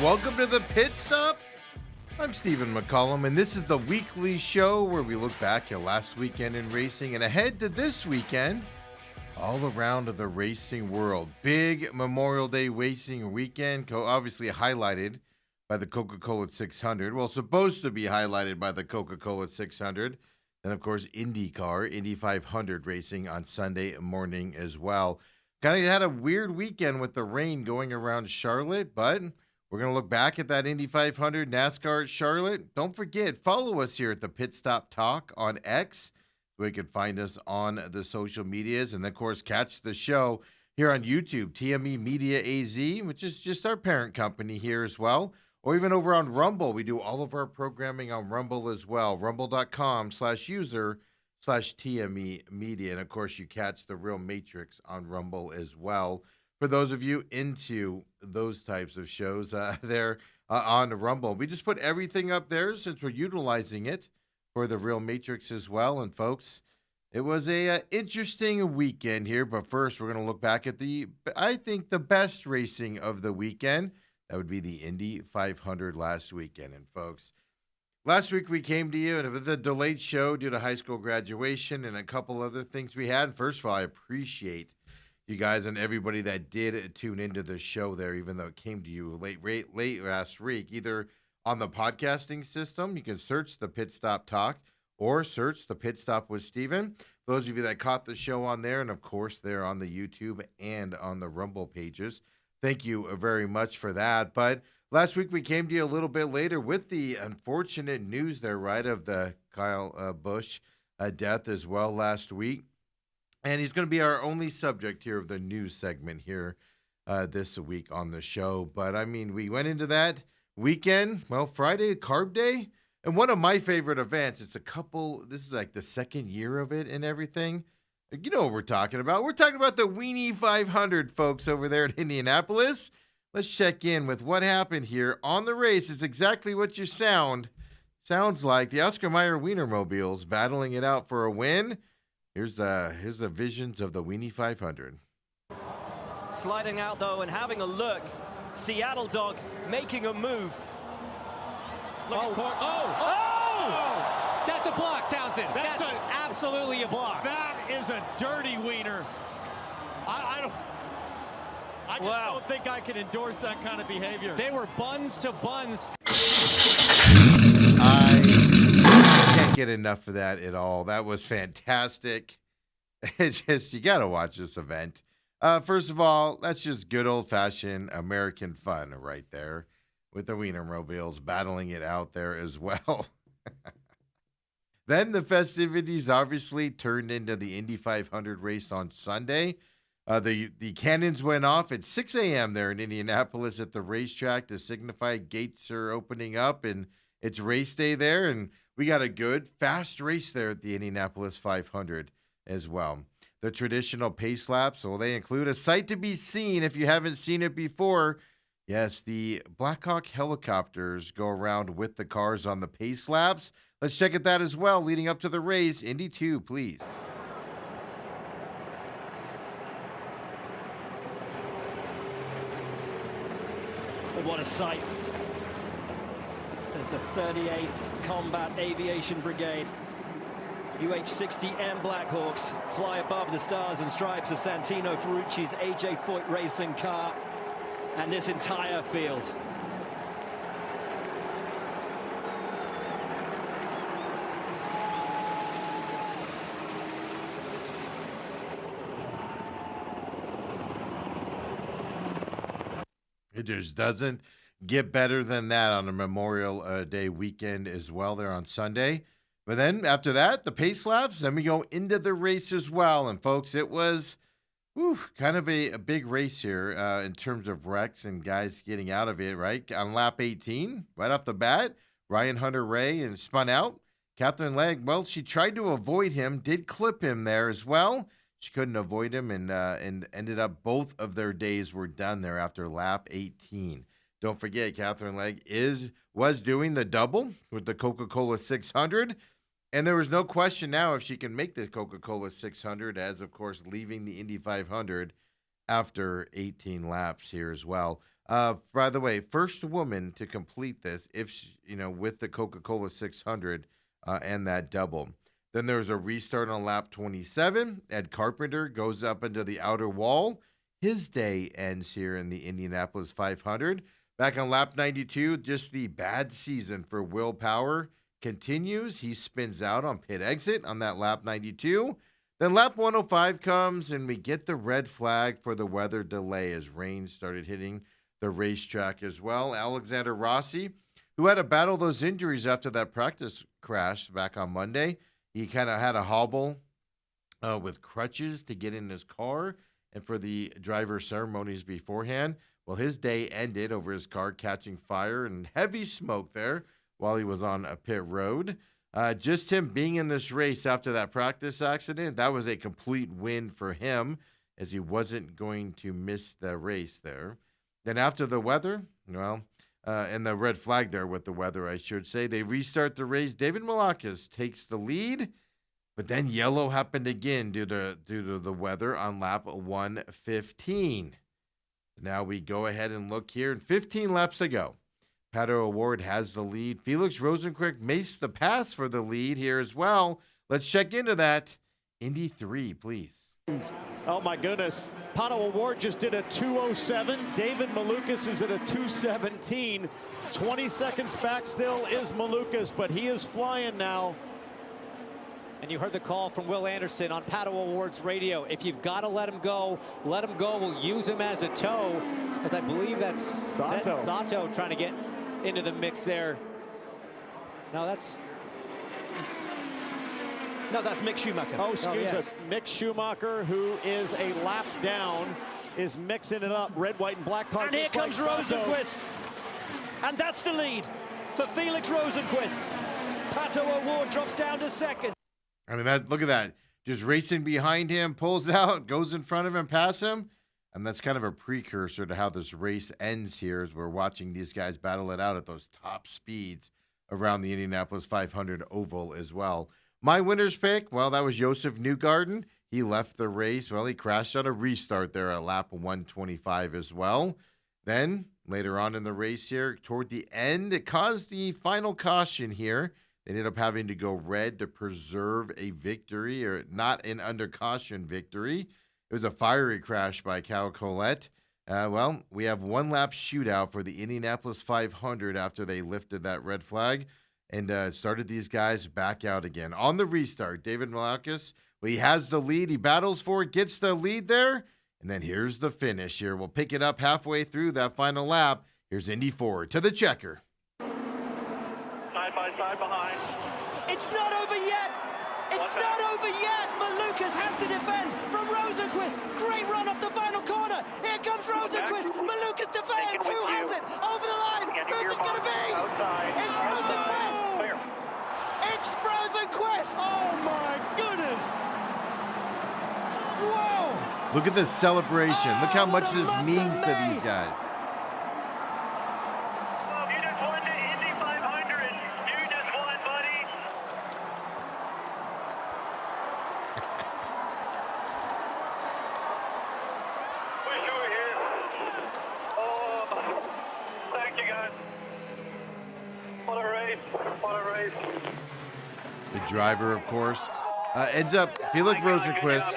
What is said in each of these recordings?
Welcome to the Pit Stop. I'm Stephen McCollum, and this is the weekly show where we look back at last weekend in racing and ahead to this weekend all around the racing world. Big Memorial Day racing weekend, obviously highlighted by the Coca-Cola 600. Well, supposed to be highlighted by the Coca-Cola 600. And, of course, Indy500 racing on Sunday morning as well. Kind of had a weird weekend with the rain going around Charlotte, but we're going to look back at that Indy500 NASCAR at Charlotte. Don't forget, follow us here at the Pit Stop Talk on X. You can find us on the social medias. And, of course, catch the show here on YouTube, TME Media AZ, which is just our parent company here as well. Or even over on Rumble. We do all of our programming on Rumble as well. Rumble.com/user/TME Media. And, of course, you catch the Real Matrix on Rumble as well. For those of you into those types of shows there on Rumble, we just put everything up there since we're utilizing it for the Real Matrix as well. And folks, it was a interesting weekend here. But first, we're going to look back at I think the best racing of the weekend. That would be the Indy 500 last weekend. And folks, last week we came to you with a delayed show due to high school graduation and a couple other things we had. First of all, I appreciate you guys and everybody that did tune into the show there, even though it came to you late last week, either on the podcasting system. You can search the Pit Stop Talk or search the Pit Stop with Steven. Those of you that caught the show on there, and of course, they're on the YouTube and on the Rumble pages. Thank you very much for that. But last week we came to you a little bit later with the unfortunate news there, right, of the Kyle Busch death as well last week. And he's going to be our only subject here of the news segment here this week on the show. But, I mean, we went into that weekend, well, Friday, Carb Day. And one of my favorite events, this is like the second year of it and everything. You know what we're talking about. We're talking about the Indy500 folks over there at Indianapolis. Let's check in with what happened here on the race. It's exactly what you sounds like. The Oscar Mayer Wienermobiles battling it out for a win. Here's the visions of the Indy500. Sliding out, though, and having a look. Seattle Dog making a move. That's a block, Townsend. That's absolutely a block. That is a dirty wiener. I don't think I can endorse that kind of behavior. They were buns to buns. I can't get enough of that at all. That was fantastic. It's just, you got to watch this event. First of all, that's just good old-fashioned American fun right there with the Wienermobiles battling it out there as well. Then the festivities obviously turned into the Indy 500 race on Sunday. The cannons went off at 6 a.m. there in Indianapolis at the racetrack to signify gates are opening up and it's race day there. And we got a good, fast race there at the Indianapolis 500 as well. The traditional pace laps, well, they include a sight to be seen if you haven't seen it before. Yes, the Blackhawk helicopters go around with the cars on the pace laps. Let's check at that as well leading up to the race. Indy 2, please. What a sight. There's the 38th Combat Aviation Brigade. UH-60M Blackhawks fly above the stars and stripes of Santino Ferrucci's AJ Foyt racing car and this entire field. It just doesn't get better than that on a Memorial Day weekend as well there on Sunday. But then after that, the pace laps, then we go into the race as well. And folks, it was kind of a big race here in terms of wrecks and guys getting out of it, right? On lap 18, right off the bat, Ryan Hunter-Ray and spun out. Catherine Legg, well, she tried to avoid him, did clip him there as well. She couldn't avoid him and ended up both of their days were done there after lap 18. Don't forget, Catherine Legg was doing the double with the Coca-Cola 600. And there was no question now if she can make the Coca-Cola 600 as, of course, leaving the Indy 500 after 18 laps here as well. By the way, first woman to complete this, if with the Coca-Cola 600 and that double. Then there's a restart on lap 27. Ed Carpenter goes up into the outer wall. His day ends here in the Indianapolis 500. Back on lap 92, just the bad season for Will Power continues. He spins out on pit exit on that lap 92. Then lap 105 comes, and we get the red flag for the weather delay as rain started hitting the racetrack as well. Alexander Rossi, who had to battle those injuries after that practice crash back on Monday, he kind of had a hobble with crutches to get in his car and for the driver ceremonies beforehand. Well, his day ended over his car catching fire and heavy smoke there while he was on a pit road. Just him being in this race after that practice accident, that was a complete win for him as he wasn't going to miss the race there. Then after the weather, and the red flag there with the weather, I should say, they restart the race. David Malakis takes the lead, but then yellow happened again due to the weather on lap 115. Now we go ahead and look here, and 15 laps to go. Pato O'Ward has the lead. Felix Rosenqvist makes the pass for the lead here as well. Let's check into that. Indy 3, please. Oh, my goodness. Pato O'Ward just did a 2:07. David Malukas is at a 2:17. 20 seconds back still is Malukas, but he is flying now. And you heard the call from Will Anderson on Pato O'Ward's radio. If you've got to let him go, let him go. We'll use him as a tow, as I believe that's Sato trying to get into the mix there. That's Mick Schumacher. Oh, excuse us. Mick Schumacher, who is a lap down, is mixing it up. Red, white, and black car. And here comes Rosenqvist. And that's the lead for Felix Rosenqvist. Pato O'Ward drops down to second. I mean, look at that. Just racing behind him, pulls out, goes in front of him, past him. And that's kind of a precursor to how this race ends here as we're watching these guys battle it out at those top speeds around the Indianapolis 500 oval as well. My winner's pick, well, that was Josef Newgarden. He left the race. Well, he crashed on a restart there at lap 125 as well. Then later on in the race here, toward the end, it caused the final caution here. They ended up having to go red to preserve a victory, or not an under caution victory. It was a fiery crash by Cal Colette. Well, we have one lap shootout for the Indianapolis 500 after they lifted that red flag and started these guys back out again. On the restart, David Malakis, well, he has the lead. He battles for it, gets the lead there. And then here's the finish here. We'll pick it up halfway through that final lap. Here's Indy4 to the checker. Side by side behind. It's not over yet. It's not over yet. Malukas has to defend from Rosenqvist. Great run off the final corner. Here comes Rosenqvist. Malukas defends. Who has it? Over the line. Who's it going to be? It's Rosenqvist. It's Rosenqvist. Oh, my goodness. Whoa. Look at this celebration. Look how much this means to these guys. Oh, you just won the Indy500. You just won, buddy. Wish you were here. Oh, thank you, guys. What a race. What a race. The driver, of course, ends up, Felix Rosenqvist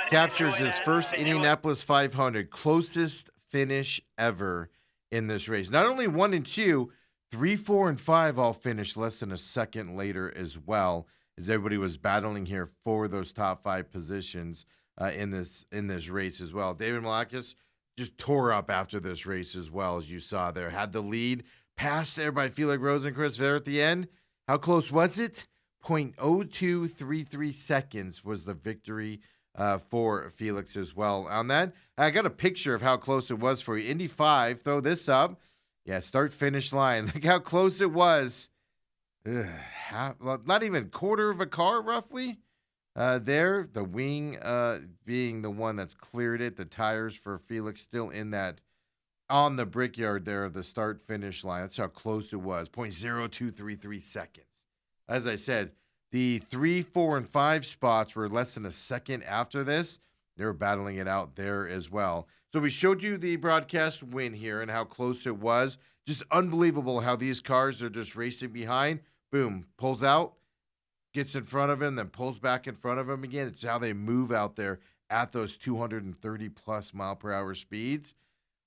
captures his first Indianapolis 500, closest finish ever in this race. Not only 1 and 2, 3, 4, and 5 all finished less than a second later as well, as everybody was battling here for those top 5 positions in this race as well. David Malakis just tore up after this race as well, as you saw there. Had the lead, passed there by Felix Rosenqvist there at the end. How close was it? 0.0233 seconds was the victory for Felix as well. On that, I got a picture of how close it was for you. Indy 5, throw this up. Yeah, start finish line. Look how close it was. Not even a quarter of a car, roughly. There, the wing being the one that's cleared it. The tires for Felix still in that, on the brickyard there of the start finish line. That's how close it was. 0.0233 seconds. As I said, the 3, 4, and 5 spots were less than a second after this. They were battling it out there as well. So we showed you the broadcast win here and how close it was. Just unbelievable how these cars are just racing behind. Boom, pulls out, gets in front of him, then pulls back in front of him again. It's how they move out there at those 230-plus mile-per-hour speeds.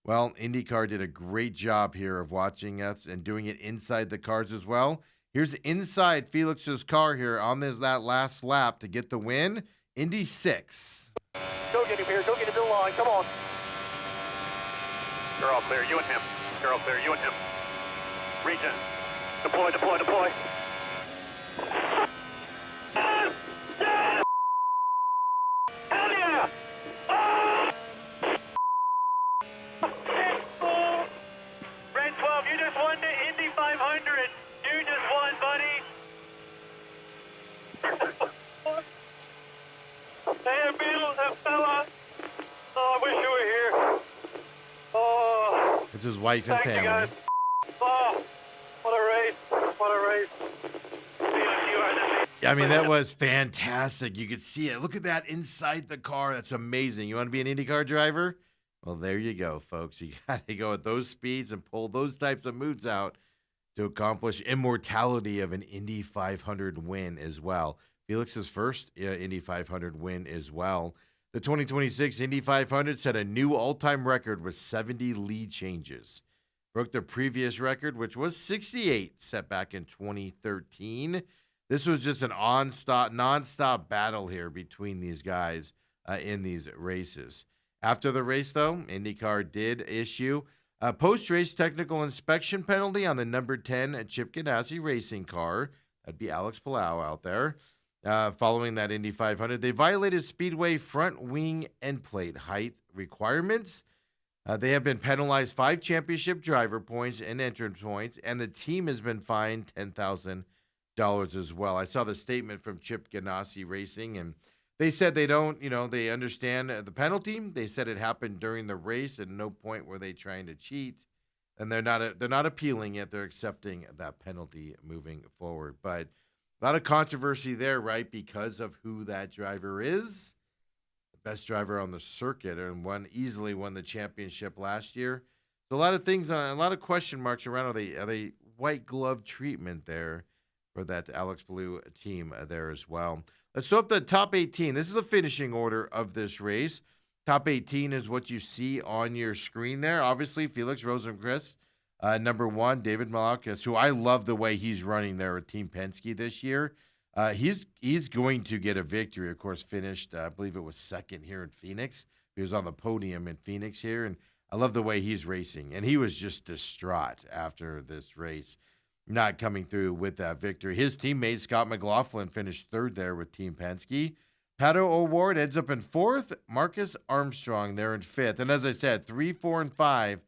Well, IndyCar did a great job here of watching us and doing it inside the cars as well. Here's inside Felix's car here on that last lap to get the win. Indy 6. Go get him here. Go get him to the line. Come on. You're all clear. You and him. You're all clear. You and him. Region. Deploy, deploy, deploy. Hell yeah! Red 12, you just won the Indy 500. You just won, buddy. Hey, Beetle, that fella. Oh, I wish you were here. Oh. It's his wife and Thank family. you guys. Oh, what a race. What a race. Felix, you are the I mean, that was fantastic. You could see it. Look at that inside the car. That's amazing. You want to be an IndyCar driver? Well, there you go, folks. You got to go at those speeds and pull those types of moves out to accomplish immortality of an Indy 500 win as well. Felix's first Indy 500 win as well. The 2026 Indy 500 set a new all-time record with 70 lead changes. Broke the previous record, which was 68, set back in 2013. This was just an nonstop battle here between these guys in these races. After the race, though, IndyCar did issue a post-race technical inspection penalty on the number 10 Chip Ganassi racing car. That'd be Alex Palou out there. Following that Indy 500, they violated Speedway front wing end plate height requirements. They have been penalized 5 championship driver points and entrance points, and the team has been fined $10,000 as well. I saw the statement from Chip Ganassi Racing, and they said they don't, they understand the penalty. They said it happened during the race, and no point were they trying to cheat, and they're not appealing it. They're accepting that penalty moving forward. But a lot of controversy there, right, because of who that driver is. The best driver on the circuit and easily won the championship last year. So a lot of things, a lot of question marks around. Are they white glove treatment there for that Alex Palou team there as well? Let's throw up the top 18. This is the finishing order of this race. Top 18 is what you see on your screen there. Obviously, Felix Rosenqvist, number 1, David Malakis, who I love the way he's running there with Team Penske this year. He's going to get a victory. Of course, finished, I believe it was second here in Phoenix. He was on the podium in Phoenix here, and I love the way he's racing. And he was just distraught after this race, not coming through with that victory. His teammate, Scott McLaughlin, finished third there with Team Penske. Pato O'Ward ends up in 4th. Marcus Armstrong there in 5th. And as I said, 3, 4, and 5,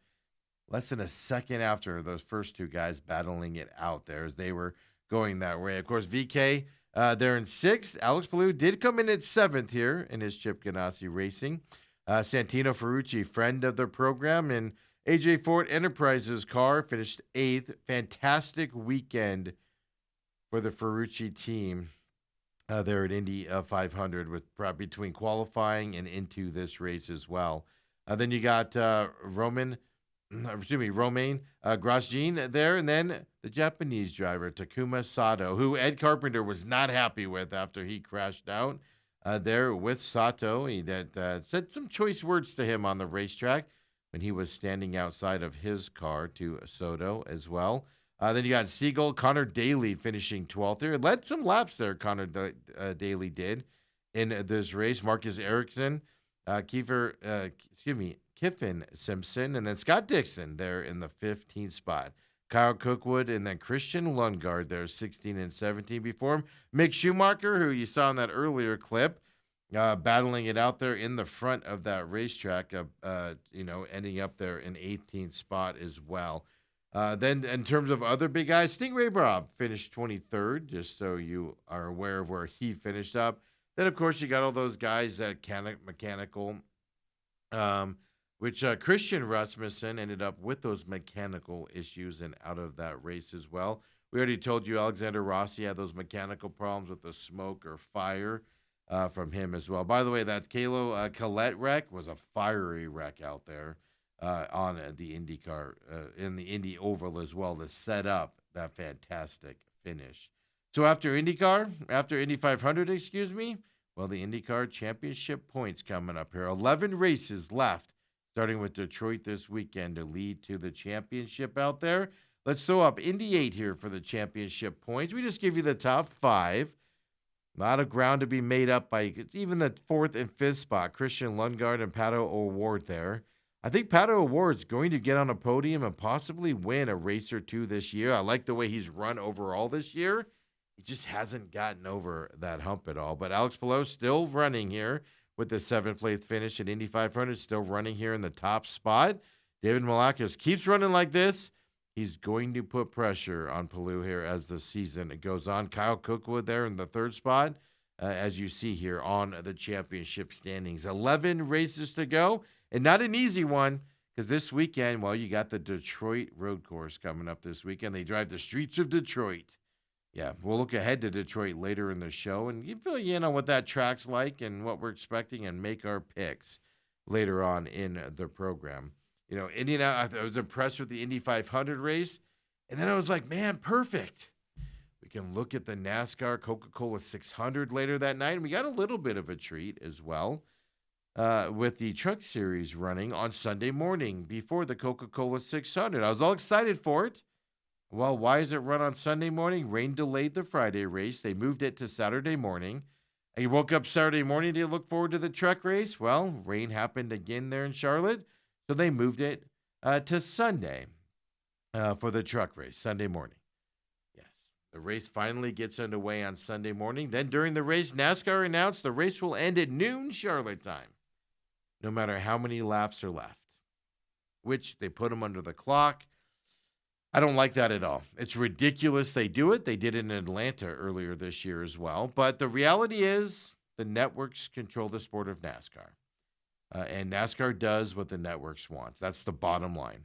less than a second after those first two guys battling it out there as they were going that way. Of course, VK there in 6th. Alex Palou did come in at 7th here in his Chip Ganassi Racing. Santino Ferrucci, friend of the program, and AJ Ford Enterprises car finished 8th. Fantastic weekend for the Ferrucci team there at Indy 500 with between qualifying and into this race as well. Then you got Romain Grosjean there, and then the Japanese driver, Takuma Sato, who Ed Carpenter was not happy with after he crashed out there with Sato. He said some choice words to him on the racetrack when he was standing outside of his car to Soto as well. Then you got Siegel, Connor Daly finishing 12th there. Led some laps there, Connor Daly did in this race. Marcus Ericsson, Kiffin Simpson, and then Scott Dixon there in the 15th spot. Kyle Cookwood and then Christian Lundgaard there, 16 and 17 before him. Mick Schumacher, who you saw in that earlier clip, battling it out there in the front of that racetrack, ending up there in 18th spot as well. Then in terms of other big guys, Stingray Bob finished 23rd, just so you are aware of where he finished up. Then, of course, you got all those guys at mechanical, which Christian Rasmussen ended up with those mechanical issues and out of that race as well. We already told you Alexander Rossi had those mechanical problems with the smoke or fire from him as well. By the way, that Kalo Collette wreck was a fiery wreck out there on the IndyCar, in the Indy Oval as well, to set up that fantastic finish. So after Indy500, excuse me, well, the IndyCar Championship points coming up here. 11 races left, starting with Detroit this weekend to lead to the championship out there. Let's throw up Indy 8 here for the championship points. We just give you the top 5. A lot of ground to be made up by even the 4th and 5th spot, Christian Lundgaard and Pato O'Ward there. I think Pato O'Ward's going to get on a podium and possibly win a race or two this year. I like the way he's run overall this year. He just hasn't gotten over that hump at all. But Alex Palou still running here with the 7th place finish at Indy 500, still running here in the top spot. David Malakis keeps running like this. He's going to put pressure on Palou here as the season goes on. Kyle Cookwood there in the 3rd spot, as you see here on the championship standings. 11 races to go, and not an easy one, because this weekend, well, you got the Detroit road course coming up this weekend. They drive the streets of Detroit. Yeah, we'll look ahead to Detroit later in the show and fill you in on what that track's like and what we're expecting and make our picks later on in the program. You know, I was impressed with the Indy 500 race, and then I was like, man, perfect. We can look at the NASCAR Coca-Cola 600 later that night, and we got a little bit of a treat as well with the Truck Series running on Sunday morning before the Coca-Cola 600. I was all excited for it. Well, why is it run on Sunday morning? Rain delayed the Friday race. They moved it to Saturday morning. And you woke up Saturday morning to look forward to the truck race. Well, rain happened again there in Charlotte. So they moved it to Sunday for the truck race, Sunday morning. Yes, the race finally gets underway on Sunday morning. Then during the race, NASCAR announced the race will end at noon Charlotte time, no matter how many laps are left, which they put them under the clock. I don't like that at all. It's ridiculous they do it. They did it in Atlanta earlier this year as well. But the reality is the networks control the sport of NASCAR. And NASCAR does what the networks want. That's the bottom line.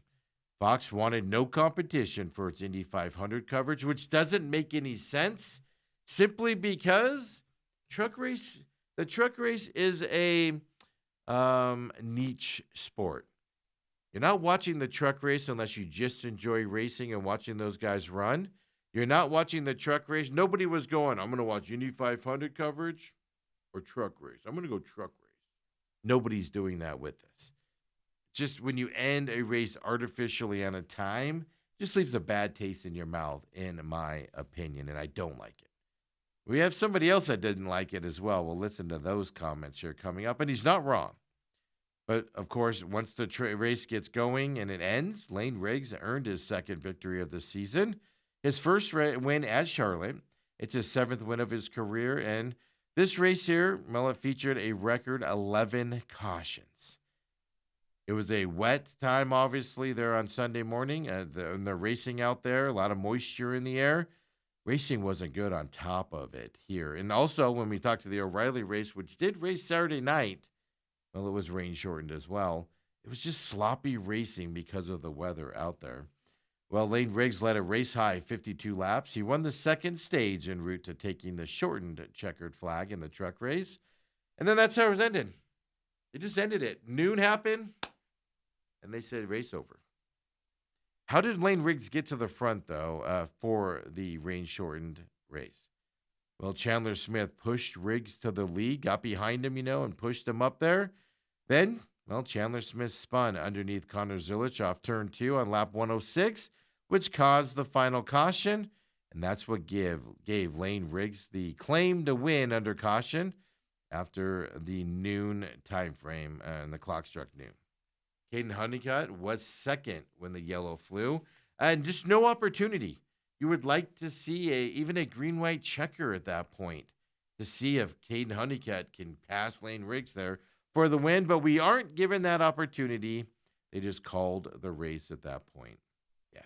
Fox wanted no competition for its Indy 500 coverage, which doesn't make any sense, simply because the truck race is a niche sport. You're not watching the truck race unless you just enjoy racing and watching those guys run. You're not watching the truck race. Nobody was going, I'm going to watch Indy 500 coverage or truck race. I'm going to go truck race. Nobody's doing that with us. Just when you end a race artificially on a time, just leaves a bad taste in your mouth, in my opinion, and I don't like it. We have somebody else that didn't like it as well. We'll listen to those comments here coming up, and he's not wrong. But, of course, once the race gets going and it ends, Lane Riggs earned his 2nd victory of the season. His first win at Charlotte. It's his 7th win of his career. And this race here, well, it featured a record 11 cautions. It was a wet time, obviously, there on Sunday morning. They're racing out there, a lot of moisture in the air. Racing wasn't good on top of it here. And also, when we talked to the O'Reilly race, which did race Saturday night, well, it was rain-shortened as well. It was just sloppy racing because of the weather out there. Well, Lane Riggs led a race-high 52 laps. He won the 2nd stage en route to taking the shortened checkered flag in the truck race. And then that's how it ended. They just ended it. Noon happened, and they said race over. How did Lane Riggs get to the front, though, for the rain-shortened race? Well, Chandler Smith pushed Riggs to the lead, got behind him, and pushed him up there. Then, well, Chandler Smith spun underneath Connor Zilich off turn 2 on lap 106, which caused the final caution, and that's what gave Lane Riggs the claim to win under caution after the noon time frame, and the clock struck noon. Caden Honeycutt was 2nd when the yellow flew, and just no opportunity. You would like to see even a green-white checker at that point to see if Caden Honeycutt can pass Lane Riggs there for the win, but we aren't given that opportunity. They just called the race at that point. Yeah.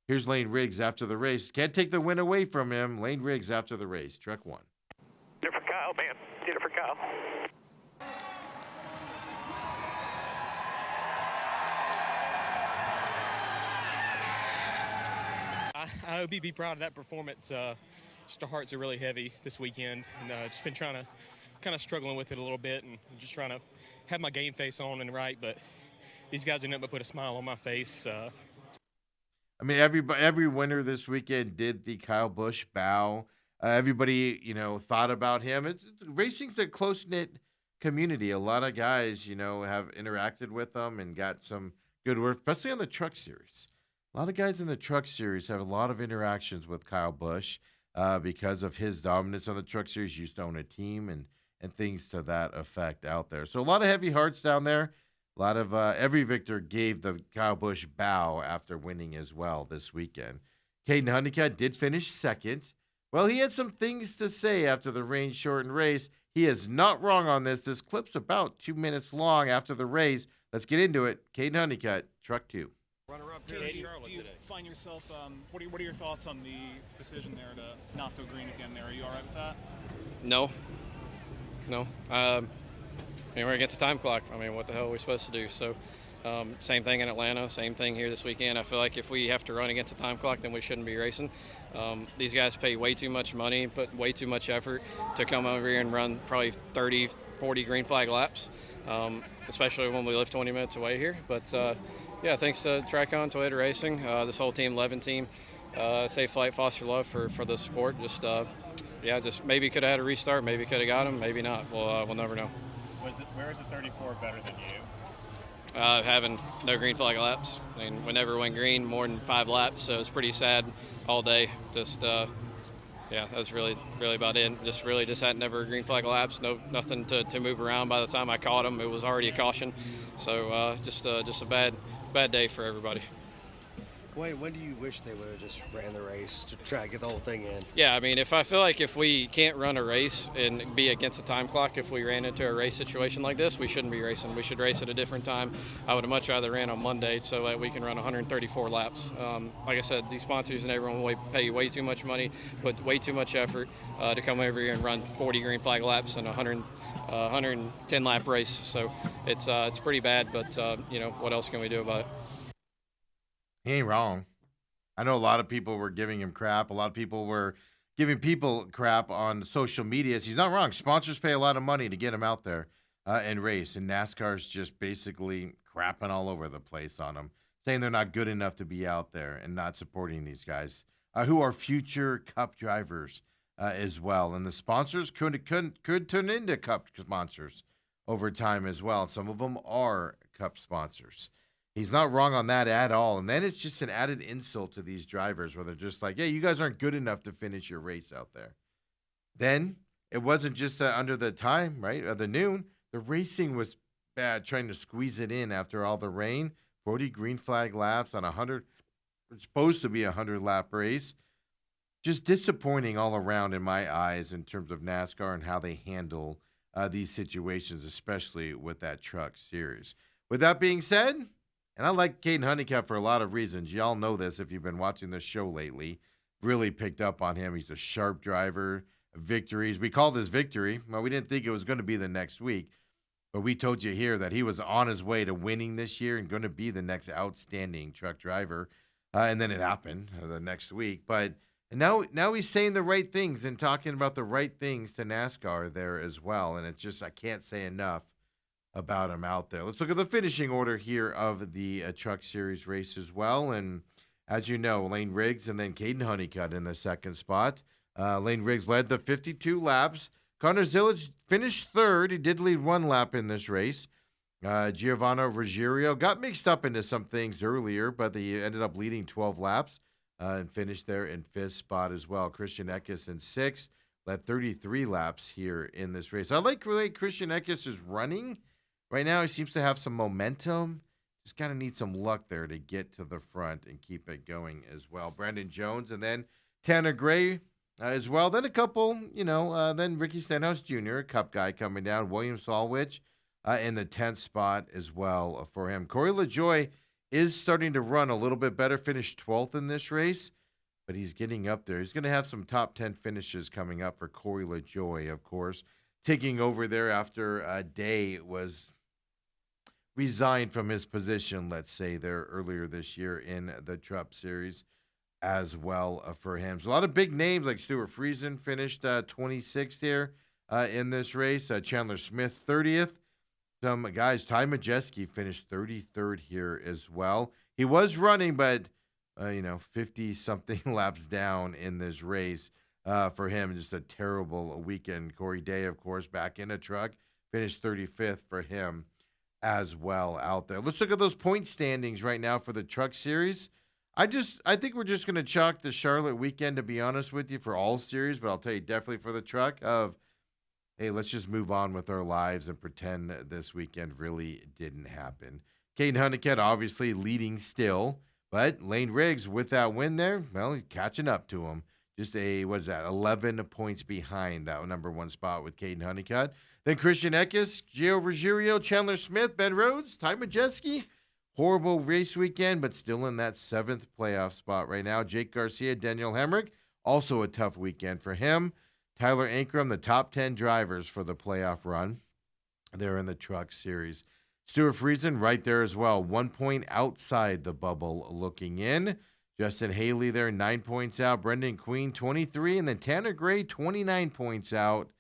Here's Lane Riggs after the race. Can't take the win away from him. Lane Riggs after the race. Truck 1. Did it for Kyle, man. Did it for Kyle. I hope he'd be proud of that performance. Just our hearts are really heavy this weekend, and just been trying to kind of struggling with it a little bit and just trying to have my game face on and right, but these guys are nothing but put a smile on my face. I mean, every winner this weekend did the Kyle Busch bow. Everybody, thought about him. Racing's a close knit community. A lot of guys, have interacted with them and got some good work, especially on the Truck Series. A lot of guys in the Truck Series have a lot of interactions with Kyle Busch because of his dominance on the Truck Series. Used to own a team and things to that effect out there. So a lot of heavy hearts down there. A lot of every victor gave the Kyle Busch bow after winning as well this weekend. Caden Honeycutt did finish second. Well, he had some things to say after the rain-shortened race. He is not wrong on this. This clip's about 2 minutes long after the race. Let's get into it. Caden Honeycutt, Truck 2. Runner-up Do here in you, Charlotte do you today. find yourself, what are your thoughts on the decision there to not go green again there? Are you all right with that? No. We're against the time clock. I mean, what the hell are we supposed to do? So, same thing in Atlanta, same thing here this weekend. I feel like if we have to run against the time clock, then we shouldn't be racing. These guys pay way too much money, put way too much effort to come over here and run probably 30, 40 green flag laps, especially when we live 20 minutes away here. But, thanks to Tricon, Toyota Racing, this whole Team 11 team, Safe Flight, Foster Love for the support. Just maybe could have had a restart, maybe could have got him, maybe not. We'll never know. Where is the 34 better than you? Having no green flag laps. I mean, we never went green more than 5 laps, so it's pretty sad all day. That's really about it. Just had never green flag laps. Nothing to move around. By the time I caught him, it was already a caution. So just a bad day for everybody. Wayne, when do you wish they would have just ran the race to try to get the whole thing in? Yeah, I mean, if I feel like if we can't run a race and be against the time clock, if we ran into a race situation like this, we shouldn't be racing. We should race at a different time. I would have much rather ran on Monday so that we can run 134 laps. Like I said, these sponsors and everyone pay way too much money, put way too much effort to come over here and run 40 green flag laps in a 110 lap race. So it's pretty bad, but what else can we do about it? He ain't wrong. I know a lot of people were giving him crap. A lot of people were giving people crap on social media. He's not wrong. Sponsors pay a lot of money to get him out there and race. And NASCAR's just basically crapping all over the place on him, saying they're not good enough to be out there and not supporting these guys who are future Cup drivers as well. And the sponsors could turn into Cup sponsors over time as well. Some of them are Cup sponsors. He's not wrong on that at all. And then it's just an added insult to these drivers where they're just like, yeah, you guys aren't good enough to finish your race out there. Then it wasn't just under the time, right, the noon. The racing was bad, trying to squeeze it in after all the rain. 40 green flag laps on 100, it's supposed to be a 100-lap race. Just disappointing all around in my eyes in terms of NASCAR and how they handle these situations, especially with that Truck Series. With that being said, and I like Caden Honeycutt for a lot of reasons. Y'all know this if you've been watching this show lately. Really picked up on him. He's a sharp driver. Victories. We called his victory. Well, we didn't think it was going to be the next week. But we told you here that he was on his way to winning this year and going to be the next outstanding truck driver. And then it happened the next week. But now he's saying the right things and talking about the right things to NASCAR there as well. And it's just, I can't say enough about him out there. Let's look at the finishing order here of the Truck Series race as well. And as you know, Lane Riggs and then Caden Honeycutt in the second spot. Lane Riggs led the 52 laps. Connor Zillage finished third. He did lead 1 lap in this race. Giovanni Ruggiero got mixed up into some things earlier, but he ended up leading 12 laps and finished there in 5th spot as well. Christian Eckes in 6th, led 33 laps here in this race. I like the way Christian Eckes is running. Right now, he seems to have some momentum. Just kind of need some luck there to get to the front and keep it going as well. Brandon Jones and then Tanner Gray as well. Then a couple, then Ricky Stenhouse Jr., a Cup guy coming down. William Solwich in the 10th spot as well for him. Corey LaJoie is starting to run a little bit better. Finished 12th in this race, but he's getting up there. He's going to have some top 10 finishes coming up for Corey LaJoie, of course. Taking over there after Day was resigned from his position, let's say, there earlier this year in the Truck Series as well for him. So a lot of big names like Stuart Friesen finished 26th here. in this race. Chandler Smith, 30th. Some guys, Ty Majeski finished 33rd here as well. He was running, but, 50-something laps down in this race for him. Just a terrible weekend. Corey Day, of course, back in a truck, finished 35th for him as well out there. Let's look at those point standings right now for the Truck Series. I think we're just going to chalk the Charlotte weekend, to be honest with you, for all series, but I'll tell you definitely for the truck of, hey, let's just move on with our lives and pretend this weekend really didn't happen. Caden Honeycutt obviously leading still, but Lane Riggs with that win there, well, catching up to him. Just 11 points behind that number one spot with Caden Honeycutt. Then Christian Eckes, Gio Ruggiero, Chandler Smith, Ben Rhodes, Ty Majeski. Horrible race weekend, but still in that 7th playoff spot right now. Jake Garcia, Daniel Hemrick, also a tough weekend for him. Tyler Ankrum, the top 10 drivers for the playoff run. They're in the Truck Series. Stuart Friesen right there as well. 1 point outside the bubble looking in. Justin Haley there, 9 points out. Brendan Queen, 23. And then Tanner Gray, 29 points out.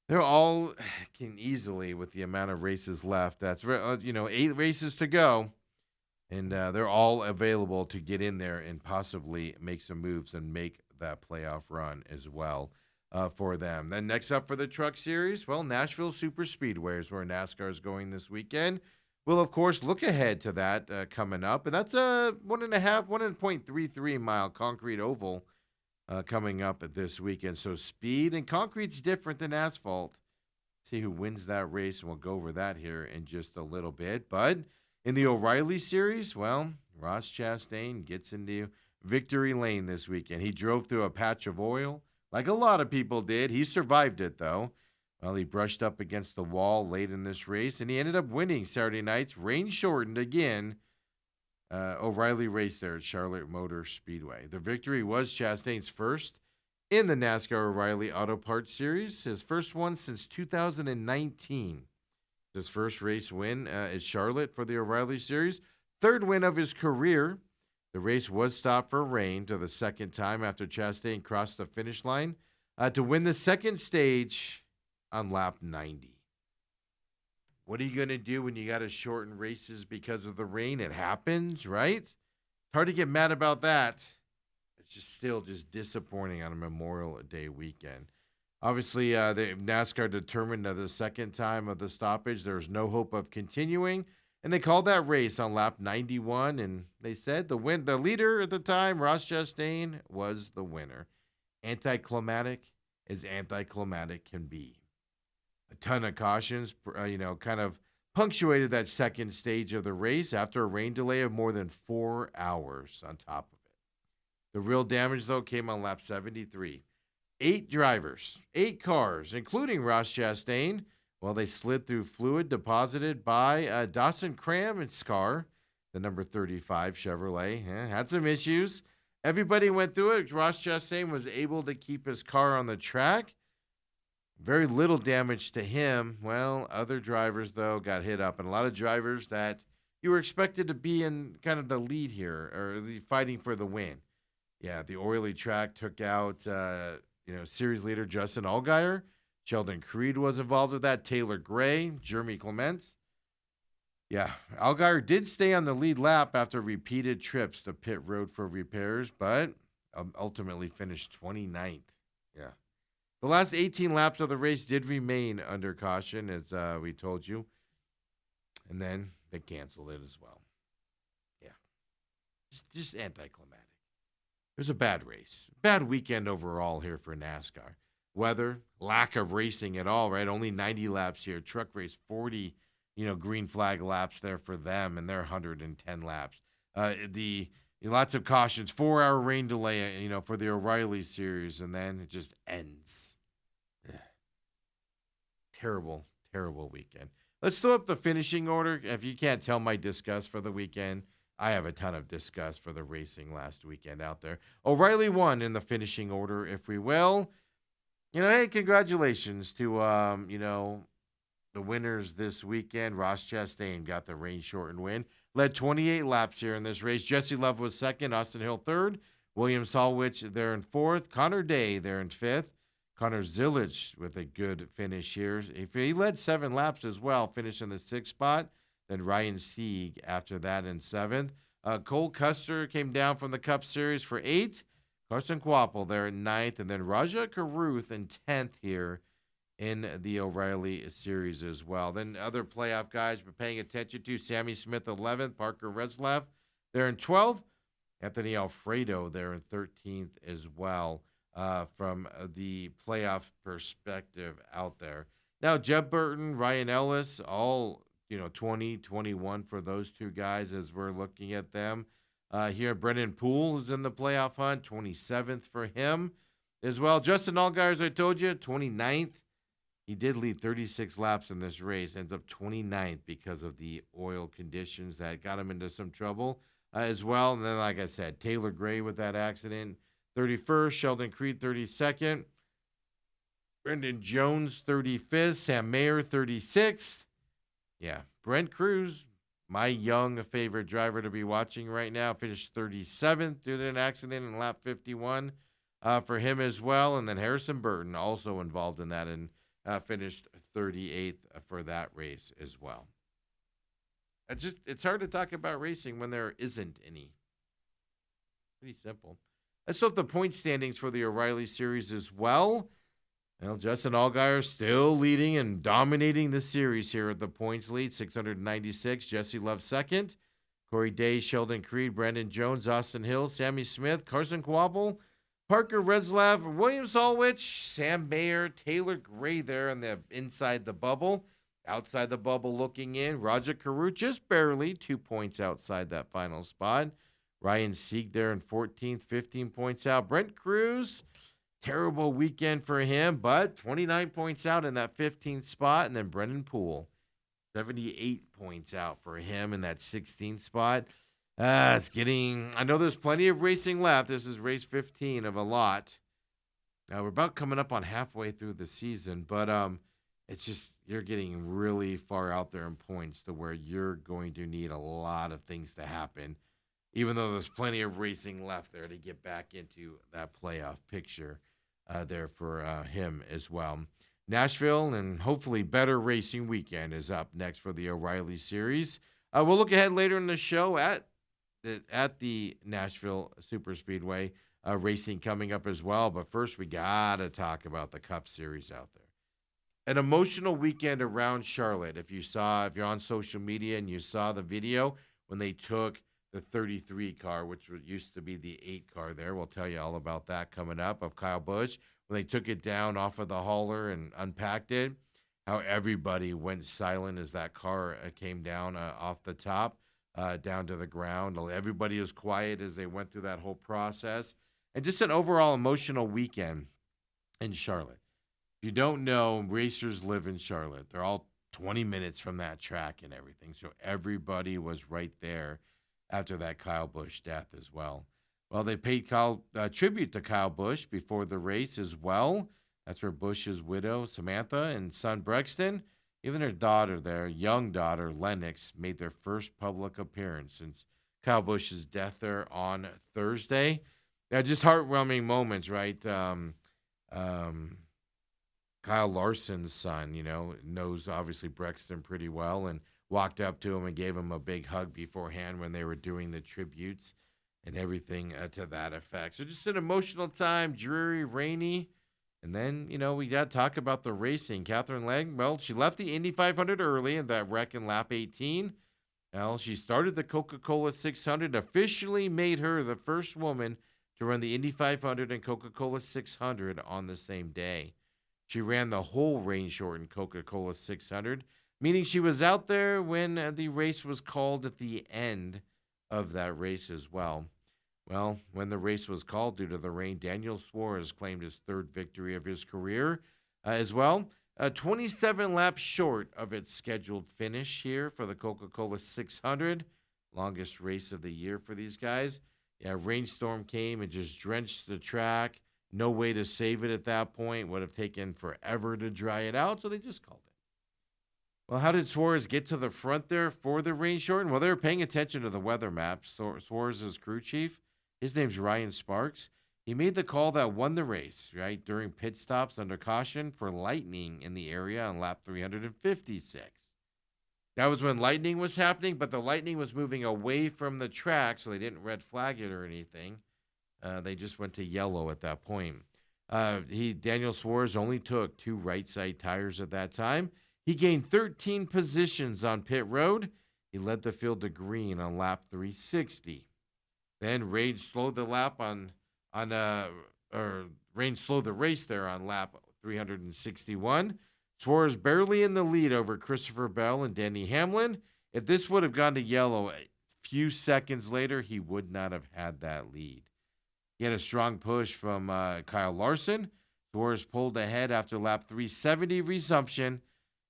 They're all can easily, with the amount of races left. That's 8 races to go. And they're all available to get in there and possibly make some moves and make that playoff run as well. For them. Then next up for the Truck Series, well, Nashville Super Speedway is where NASCAR is going this weekend. We'll, of course, look ahead to that coming up. And that's a 1.33 mile concrete oval coming up this weekend. So speed and concrete's different than asphalt. See who wins that race, and we'll go over that here in just a little bit. But in the O'Reilly Series, well, Ross Chastain gets into victory lane this weekend. He drove through a patch of oil. Like a lot of people did. He survived it, though. Well, he brushed up against the wall late in this race, and he ended up winning Saturday night's rain-shortened again O'Reilly race there at Charlotte Motor Speedway. The victory was Chastain's first in the NASCAR O'Reilly Auto Parts Series, his first one since 2019. His first race win is Charlotte for the O'Reilly Series. Third win of his career. The race was stopped for rain to the second time after Chastain crossed the finish line to win the second stage on lap 90. What are you going to do when you got to shorten races because of the rain? It happens, right? It's hard to get mad about that. It's just still disappointing on a Memorial Day weekend. Obviously, the NASCAR determined that the second time of the stoppage, there was no hope of continuing. And they called that race on lap 91, and they said the leader at the time, Ross Chastain, was the winner. Anticlimactic as anticlimactic can be. A ton of cautions, kind of punctuated that second stage of the race after a rain delay of more than 4 hours on top of it. The real damage, though, came on lap 73. 8 drivers, 8 cars, including Ross Chastain, well, they slid through fluid deposited by Dawson Cram's car, the number 35 Chevrolet. Had some issues. Everybody went through it. Ross Chastain was able to keep his car on the track. Very little damage to him. Well, other drivers, though, got hit up. And a lot of drivers that you were expected to be in kind of the lead here, or fighting for the win. Yeah, the oily track took out, series leader Justin Allgaier. Sheldon Creed was involved with that. Taylor Gray, Jeremy Clement. Yeah, Allgaier did stay on the lead lap after repeated trips to pit road for repairs, but ultimately finished 29th. Yeah. The last 18 laps of the race did remain under caution, as we told you. And then they canceled it as well. Yeah. Just anticlimactic. It was a bad race. Bad weekend overall here for NASCAR. Weather, lack of racing at all, right? Only 90 laps here. Truck race, 40, green flag laps there for them, and they're 110 laps. Lots of cautions, 4-hour rain delay, for the O'Reilly series, and then it just ends. Terrible, terrible weekend. Let's throw up the finishing order. If you can't tell my disgust for the weekend, I have a ton of disgust for the racing last weekend out there. O'Reilly won in the finishing order, if we will. Hey, congratulations to, the winners this weekend. Ross Chastain got the rain-shortened win. Led 28 laps here in this race. Jesse Love was second. Austin Hill third. William Solwich there in fourth. Connor Day there in fifth. Connor Zilic with a good finish here. If he led 7 laps as well, finishing the 6th spot. Then Ryan Sieg after that in 7th. Cole Custer came down from the Cup Series for 8th. Carson Quapple there in 9th. And then Raja Karuth in 10th here in the O'Reilly Series as well. Then other playoff guys we're paying attention to, Sammy Smith 11th, Parker Retzlaff there in 12th, Anthony Alfredo there in 13th as well from the playoff perspective out there. Now, Jeb Burton, Ryan Ellis, all 20, 21 for those two guys as we're looking at them. Here, Brendan Poole is in the playoff hunt, 27th for him as well. Justin Allgaier, as I told you, 29th. He did lead 36 laps in this race, ends up 29th because of the oil conditions that got him into some trouble as well. And then, like I said, Taylor Gray with that accident, 31st. Sheldon Creed, 32nd. Brendan Jones, 35th. Sam Mayer, 36th. Yeah, Brent Cruz, my young favorite driver to be watching right now, finished 37th due to an accident in lap 51 for him as well. And then Harrison Burton also involved in that and finished 38th for that race as well. It's hard to talk about racing when there isn't any. Pretty simple. Let's look at the point standings for the O'Reilly Series as well. Well, Justin Allgaier still leading and dominating the series here at the points lead, 696. Jesse Love second. Corey Day, Sheldon Creed, Brandon Jones, Austin Hill, Sammy Smith, Carson Quapple, Parker Retzlaff, William Solwich, Sam Mayer, Taylor Gray there on the inside the bubble. Outside the bubble looking in, Raja Karu just barely 2 points outside that final spot. Ryan Sieg there in 14th, 15 points out. Brent Cruz, terrible weekend for him, but 29 points out in that 15th spot. And then Brendan Poole, 78 points out for him in that 16th spot. I know there's plenty of racing left. This is race 15 of a lot. We're about coming up on halfway through the season, but it's just you're getting really far out there in points to where you're going to need a lot of things to happen, even though there's plenty of racing left there to get back into that playoff picture there for him as well. Nashville and hopefully better racing weekend is up next for the O'Reilly Series. We'll look ahead later in the show at the Nashville Superspeedway racing coming up as well. But first, we got to talk about the Cup Series out there. An emotional weekend around Charlotte. If you're on social media and you saw the video when they took the 33 car, which used to be the 8 car there, we'll tell you all about that coming up, of Kyle Busch, when they took it down off of the hauler and unpacked it, how everybody went silent as that car came down off the top. Down to the ground. Everybody was quiet as they went through that whole process. And just an overall emotional weekend in Charlotte. If you don't know, racers live in Charlotte. They're all 20 minutes from that track and everything. So everybody was right there after that Kyle Busch death as well. Well, they paid tribute to Kyle Busch before the race as well. That's where Busch's widow, Samantha, and son, Brexton, even her daughter there, young daughter, Lennox, made their first public appearance since Kyle Busch's death there on Thursday. Yeah, just heartwarming moments, right? Kyle Larson's son, knows obviously Brexton pretty well and walked up to him and gave him a big hug beforehand when they were doing the tributes and everything to that effect. So just an emotional time, dreary, rainy. And then, we got to talk about the racing. Catherine Legg, well, she left the Indy500 early in that wreck in lap 18. Well, she started the Coca-Cola 600, officially made her the first woman to run the Indy500 and Coca-Cola 600 on the same day. She ran the whole rain-shortened Coca-Cola 600, meaning she was out there when the race was called at the end of that race as well. Well, when the race was called due to the rain, Daniel Suarez claimed his third victory of his career as well. 27 laps short of its scheduled finish here for the Coca-Cola 600. Longest race of the year for these guys. Yeah, rainstorm came and just drenched the track. No way to save it at that point. Would have taken forever to dry it out, so they just called it. Well, how did Suarez get to the front there for the rain shorten? Well, they were paying attention to the weather maps. Suarez's crew chief, his name's Ryan Sparks. He made the call that won the race, right, during pit stops under caution for lightning in the area on lap 356. That was when lightning was happening, but the lightning was moving away from the track, so they didn't red flag it or anything. They just went to yellow at that point. Daniel Suarez only took 2 right side tires at that time. He gained 13 positions on pit road. He led the field to green on lap 360. Then Rain slowed the race there on lap 361. Suarez barely in the lead over Christopher Bell and Denny Hamlin. If this would have gone to yellow a few seconds later, he would not have had that lead. He had a strong push from Kyle Larson. Suarez pulled ahead after lap 370 resumption,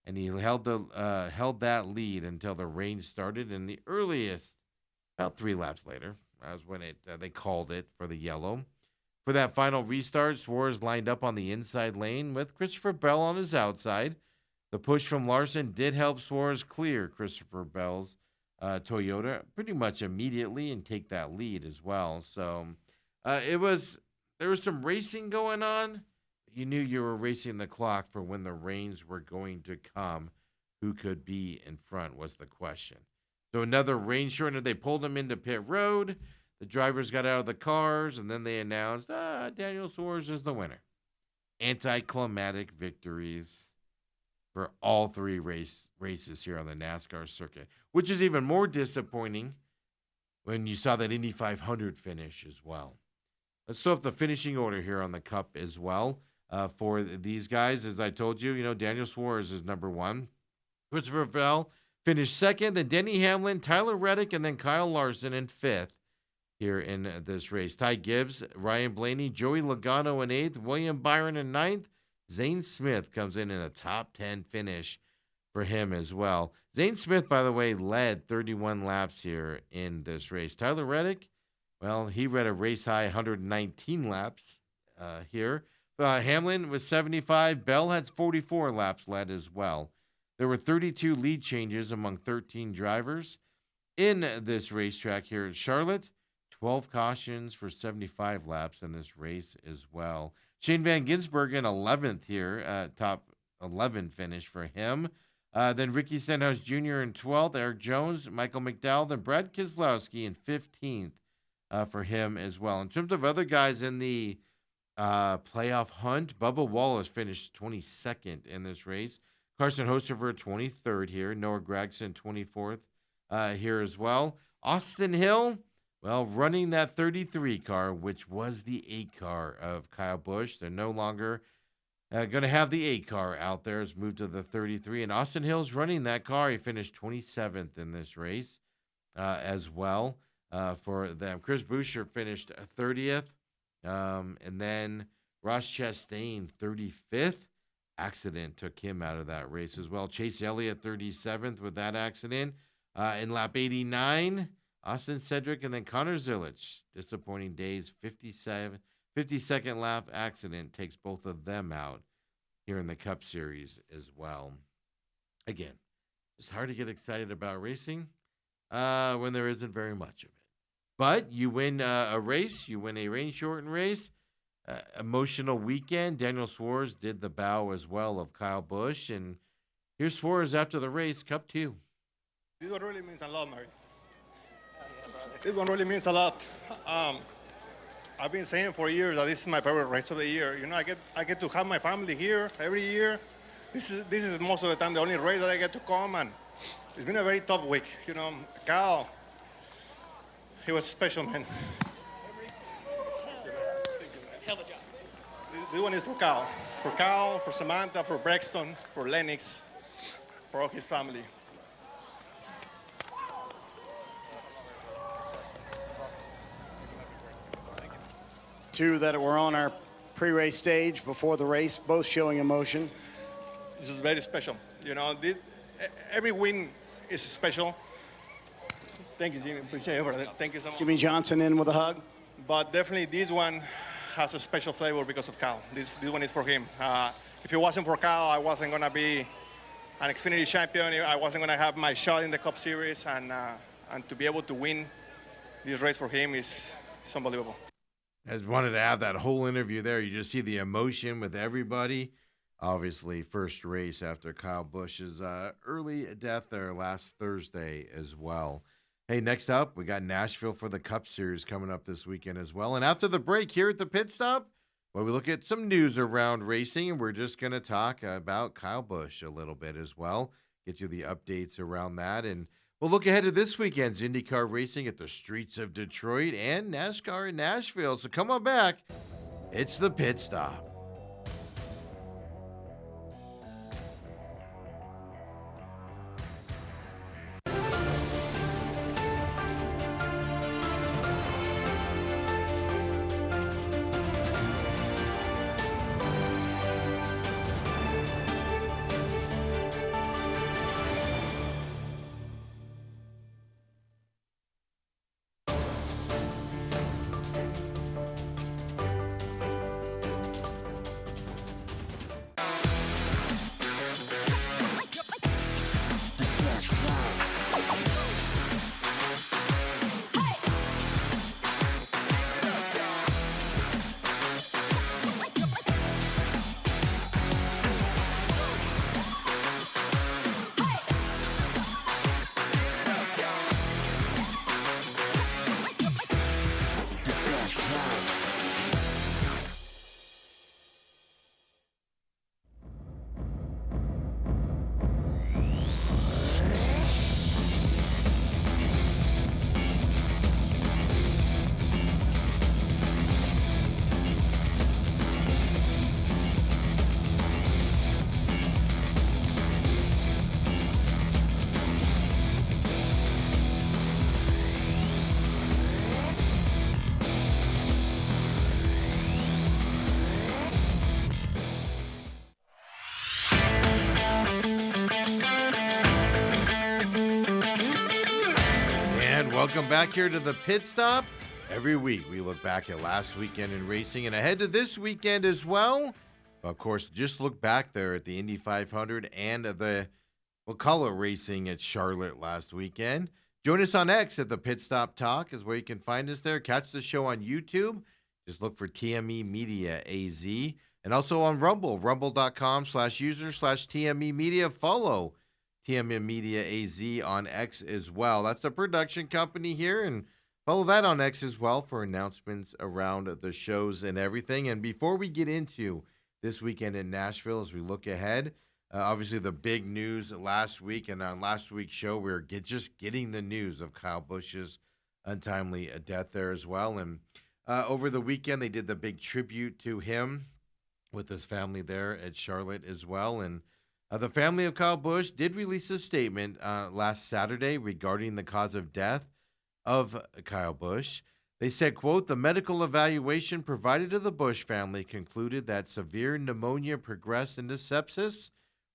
and he held that lead until the rain started. In the earliest, about 3 laps later, that was when they called it for the yellow. For that final restart, Suarez lined up on the inside lane with Christopher Bell on his outside. The push from Larson did help Suarez clear Christopher Bell's Toyota pretty much immediately and take that lead as well. So there was some racing going on. You knew you were racing the clock for when the rains were going to come. Who could be in front was the question. So another rain shortener. They pulled him into pit road. The drivers got out of the cars, and then they announced, Daniel Suarez is the winner. Anticlimactic victories for all 3 races here on the NASCAR circuit, which is even more disappointing when you saw that Indy500 finish as well. Let's throw up the finishing order here on the Cup as well for these guys. As I told you, Daniel Suarez is number 1. Christopher Bell finished 2nd, then Denny Hamlin, Tyler Reddick, and then Kyle Larson in 5th. Here in this race. Ty Gibbs, Ryan Blaney, Joey Logano in 8th, William Byron in 9th. Zane Smith comes in a top 10 finish for him as well. Zane Smith, by the way, led 31 laps here in this race. Tyler Reddick, well, he read a race high 119 laps here. Hamlin was 75. Bell had 44 laps led as well. There were 32 lead changes among 13 drivers in this racetrack here at Charlotte. 12 cautions for 75 laps in this race as well. Shane Van Gisbergen, 11th here, top 11 finish for him. Then Ricky Stenhouse Jr. in 12th, Eric Jones, Michael McDowell, then Brad Keselowski in 15th for him as well. In terms of other guys in the playoff hunt, Bubba Wallace finished 22nd in this race. Carson Hocevar, 23rd here. Noah Gragson, 24th here as well. Austin Hill, well, running that 33 car, which was the 8 car of Kyle Busch. They're no longer going to have the 8 car out there. It's moved to the 33. And Austin Hill's running that car. He finished 27th in this race as well for them. Chris Buescher finished 30th. And then Ross Chastain, 35th. Accident took him out of that race as well. Chase Elliott, 37th with that accident. In lap 89, Austin Cedric and then Connor Zilic. Disappointing days. 52nd lap accident takes both of them out here in the Cup Series as well. Again, it's hard to get excited about racing when there isn't very much of it. But you win a race, you win a rain-shortened race. Emotional weekend. Daniel Suarez did the bow as well of Kyle Busch. And here's Suarez after the race, Cup 2. This one really means a lot, Mary. This one really means a lot. I've been saying for years that this is my favorite race of the year. I get to have my family here every year. This is most of the time the only race that I get to come, and it's been a very tough week. Kyle, he was special, man. This one is for Kyle, for Samantha, for Braxton, for Lennox, for all his family. Two that were on our pre-race stage before the race, both showing emotion. This is very special. Every win is special. Thank you, Jimmy. Appreciate it, brother. Thank you so much. Jimmy Johnson in with a hug. But definitely this one has a special flavor because of Kyle. This one is for him. If it wasn't for Kyle, I wasn't going to be an Xfinity champion. I wasn't going to have my shot in the Cup Series. And to be able to win this race for him is unbelievable. I just wanted to have that whole interview there. You just see the emotion with everybody. Obviously, first race after Kyle Busch's early death there last Thursday as well. Hey, next up, we got Nashville for the Cup Series coming up this weekend as well. And after the break here at the pit stop, well, we look at some news around racing, and we're just going to talk about Kyle Busch a little bit as well, get you the updates around that. And we'll look ahead to this weekend's IndyCar racing at the streets of Detroit and NASCAR in Nashville. So come on back. It's the pit stop. Welcome back here to the pit stop. Every week we look back at last weekend in racing and ahead to this weekend as well. Of course, just look back there at the Indy500 and the McCollum racing at Charlotte last weekend. Join us on X at the Pit Stop Talk is where you can find us there. Catch the show on YouTube. Just look for TME Media AZ. And also on Rumble, rumble.com/user/TME Media. Follow TME Media AZ on X as well. That's the production company here, and follow that on X as well for announcements around the shows and everything. And before we get into this weekend in Nashville, as we look ahead, obviously the big news last week, and on last week's show, we were just getting the news of Kyle Busch's untimely death there as well. And over the weekend, they did the big tribute to him with his family there at Charlotte as well. And the family of Kyle Busch did release a statement last Saturday regarding the cause of death of Kyle Busch. They said, quote, "The medical evaluation provided to the Busch family concluded that severe pneumonia progressed into sepsis,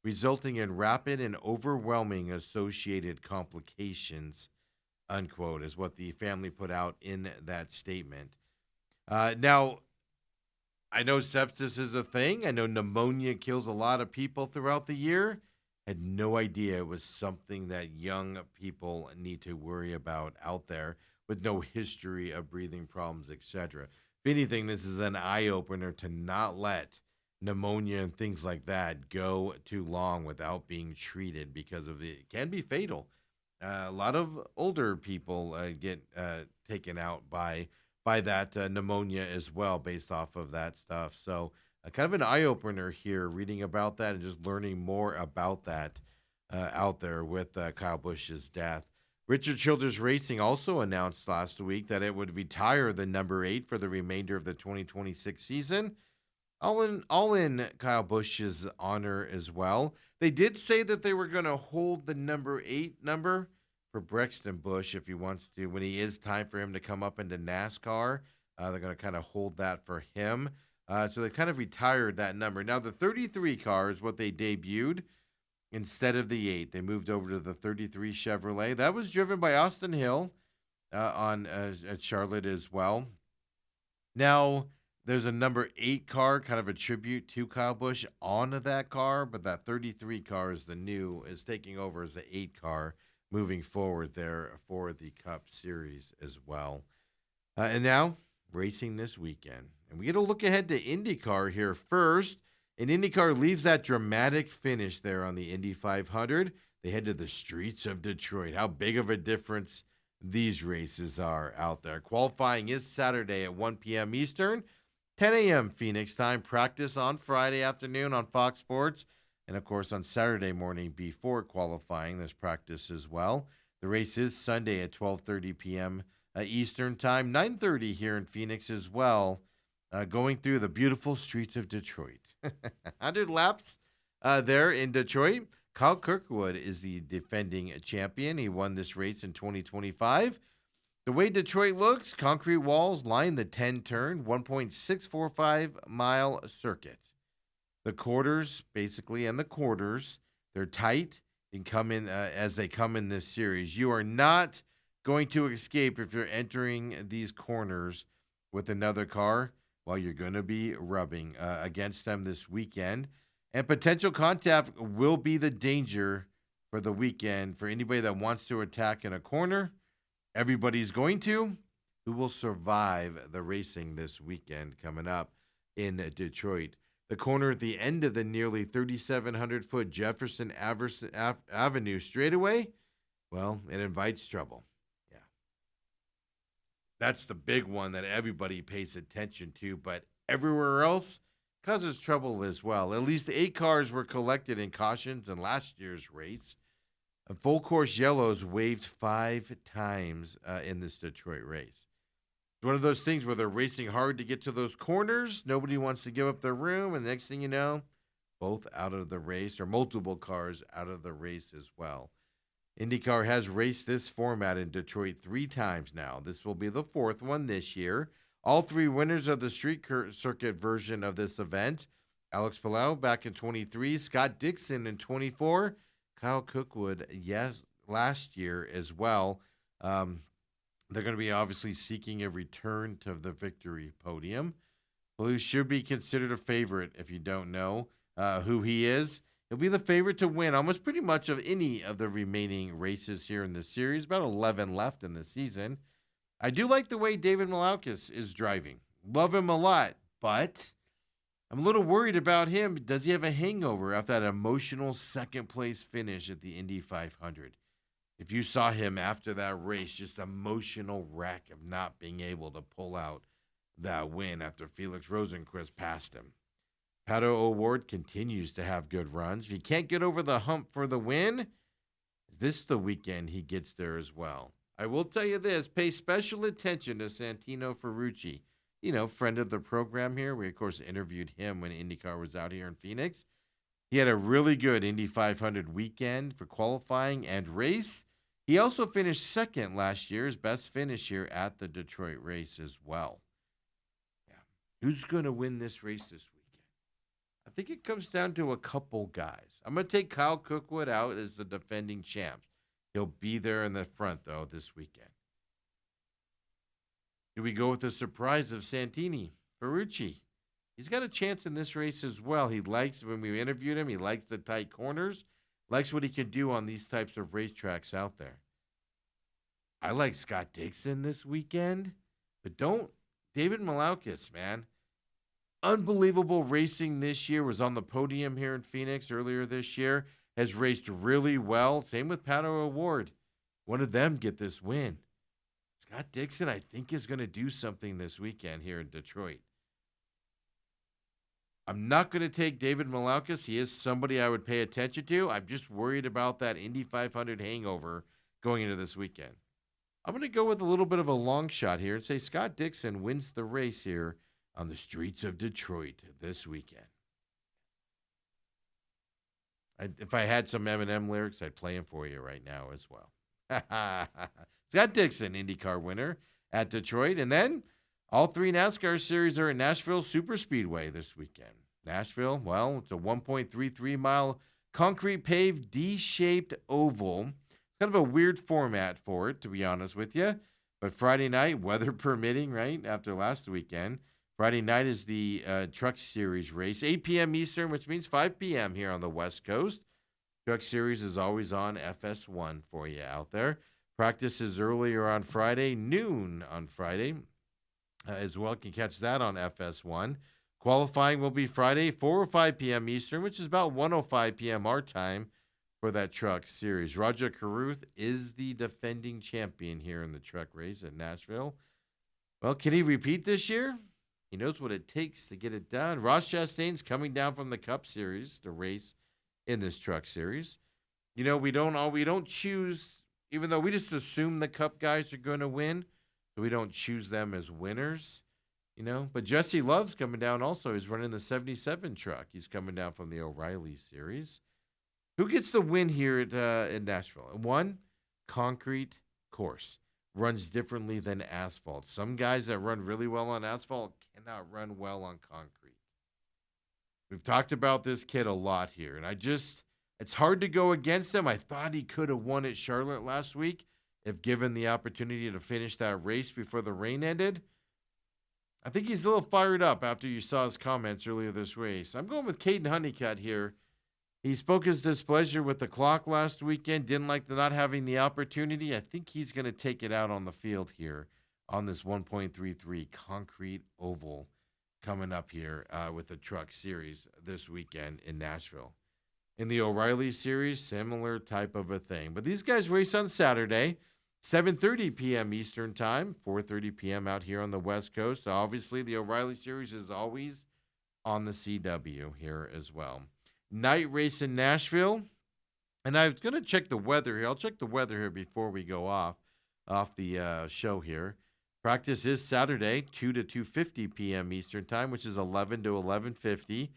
resulting in rapid and overwhelming associated complications," unquote, is what the family put out in that statement. Now, I know sepsis is a thing. I know pneumonia kills a lot of people throughout the year. Had no idea it was something that young people need to worry about out there with no history of breathing problems, etc. If anything, this is an eye-opener to not let pneumonia and things like that go too long without being treated because it can be fatal. A lot of older people get taken out by that pneumonia as well based off of that stuff. So kind of an eye-opener here reading about that and just learning more about that out there with Kyle Busch's death. Richard Childress Racing also announced last week that it would retire the number 8 for the remainder of the 2026 season. All in Kyle Busch's honor as well. They did say that they were going to hold the number 8 number for Brexton Busch if he wants to. When he is time for him to come up into NASCAR, they're going to kind of hold that for him. So they kind of retired that number. Now, the 33 car is what they debuted instead of the 8. They moved over to the 33 Chevrolet. That was driven by Austin Hill at Charlotte as well. Now, there's a number 8 car, kind of a tribute to Kyle Busch on that car, but that 33 car is taking over as the 8 car moving forward there for the Cup Series as well. And now racing this weekend. And we get a look ahead to IndyCar here first. And IndyCar leaves that dramatic finish there on the Indy 500. They head to the streets of Detroit. How big of a difference these races are out there. Qualifying is Saturday at 1 p.m. Eastern, 10 a.m. Phoenix time. Practice on Friday afternoon on Fox Sports. And, of course, on Saturday morning before qualifying, there's practice as well. The race is Sunday at 12:30 p.m. Eastern time, 9:30 here in Phoenix as well, going through the beautiful streets of Detroit. 100 laps there in Detroit. Kyle Kirkwood is the defending champion. He won this race in 2025. The way Detroit looks, concrete walls line the 10-turn, 1.645-mile circuit. The quarters, basically, and the quarters, they're tight and come in as they come in this series. You are not going to escape if you're entering these corners with another car. Well, you're going to be rubbing against them this weekend. And potential contact will be the danger for the weekend for anybody that wants to attack in a corner. Everybody's going to. Who will survive the racing this weekend coming up in Detroit? The corner at the end of the nearly 3,700-foot Jefferson Avenue straightaway, well, it invites trouble. Yeah. That's the big one that everybody pays attention to, but everywhere else causes trouble as well. At least 8 cars were collected in cautions in last year's race. Full course yellows waved 5 times in this Detroit race. It's one of those things where they're racing hard to get to those corners. Nobody wants to give up their room. And the next thing you know, both out of the race, or multiple cars out of the race as well. IndyCar has raced this format in Detroit 3 times now. This will be the 4th one this year. All 3 winners of the street circuit version of this event. Alex Palou back in 23, Scott Dixon in 24, Kyle Kirkwood, yes, last year as well. They're going to be obviously seeking a return to the victory podium. Palou should be considered a favorite if you don't know who he is. He'll be the favorite to win almost pretty much of any of the remaining races here in the series. About 11 left in the season. I do like the way David Malaukis is driving. Love him a lot, but I'm a little worried about him. Does he have a hangover after that emotional second-place finish at the Indy 500? If you saw him after that race, just emotional wreck of not being able to pull out that win after Felix Rosenqvist passed him. Pato O'Ward continues to have good runs. If he can't get over the hump for the win, this the weekend he gets there as well. I will tell you this, pay special attention to Santino Ferrucci. You know, friend of the program here. We, of course, interviewed him when IndyCar was out here in Phoenix. He had a really good Indy 500 weekend for qualifying and race. He also finished second last year, his best finish here at the Detroit race as well. Yeah. Who's going to win this race this weekend? I think it comes down to a couple guys. I'm going to take Kyle Kirkwood out as the defending champ. He'll be there in the front, though, this weekend. Do we go with the surprise of Santini Ferrucci? He's got a chance in this race as well. He likes, when we interviewed him, he likes the tight corners, likes what he can do on these types of racetracks out there. I like Scott Dixon this weekend, but don't. David Malaukis, man. Unbelievable racing this year, was on the podium here in Phoenix earlier this year, has raced really well. Same with Pato O'Ward. One of them get this win. Scott Dixon, I think, is going to do something this weekend here in Detroit. I'm not going to take David Malaukis. He is somebody I would pay attention to. I'm just worried about that Indy 500 hangover going into this weekend. I'm going to go with a little bit of a long shot here and say Scott Dixon wins the race here on the streets of Detroit this weekend. If I had some Eminem lyrics, I'd play them for you right now as well. Scott Dixon, IndyCar winner at Detroit. And then all 3 NASCAR series are at Nashville Superspeedway this weekend. Nashville, well, it's a 1.33-mile concrete paved D-shaped oval. It's kind of a weird format for it, to be honest with you. But Friday night, weather permitting, right, after last weekend, Friday night is the Truck Series race, 8 p.m. Eastern, which means 5 p.m. here on the West Coast. Truck Series is always on FS1 for you out there. Practice is earlier on Friday, noon on Friday. as well. Can catch that on FS1. Qualifying will be Friday, 4:05 p.m. Eastern, which is about 1:05 p.m. our time for that truck series. Roger Carruth is the defending champion here in the truck race at Nashville. Well, can he repeat this year? He knows what it takes to get it done. Ross Chastain's coming down from the Cup Series to race in this truck series. You know, we don't choose, even though we just assume the Cup guys are going to win, so we don't choose them as winners, you know. But Jesse Love's coming down also. He's running the 77 truck. He's coming down from the O'Reilly Series. Who gets the win here in Nashville? One, concrete course. Runs differently than asphalt. Some guys that run really well on asphalt cannot run well on concrete. We've talked about this kid a lot here, and it's hard to go against him. I thought he could have won at Charlotte last week if given the opportunity to finish that race before the rain ended. I think he's a little fired up after you saw his comments earlier this race. I'm going with Caden Honeycutt here. He spoke his displeasure with the clock last weekend, didn't like the not having the opportunity. I think he's going to take it out on the field here on this 1.33 concrete oval coming up here with the truck series this weekend in Nashville. In the O'Reilly series, similar type of a thing. But these guys race on Saturday, 7:30 p.m. Eastern time, 4:30 p.m. out here on the West Coast. Obviously, the O'Reilly series is always on the CW here as well. Night race in Nashville. And I was going to check the weather here. I'll check the weather here before we go off the show here. Practice is Saturday, 2 to 2:50 p.m. Eastern time, which is 11 to 11:50.